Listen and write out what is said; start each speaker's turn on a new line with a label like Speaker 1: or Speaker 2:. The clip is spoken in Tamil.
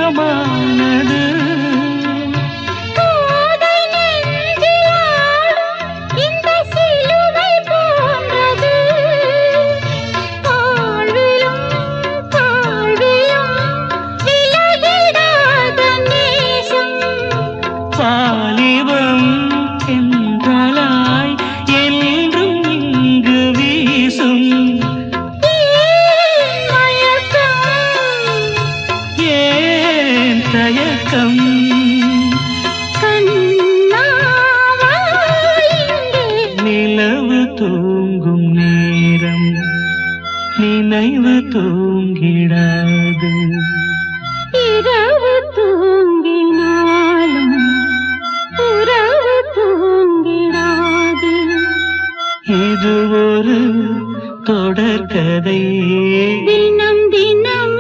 Speaker 1: சுகமானது. வாலிபம் என்றலாய் என்றும் இங்கு வீசும் ஏன் தயக்கம் நிலவு தூங்கும் நேரம் நினைவு தூங்கிடாது.
Speaker 2: இரவு தூங்கினாலும் உறவு தூங்கிடாது.
Speaker 1: இது ஒரு தொடர்கதை
Speaker 2: தினம் தினம்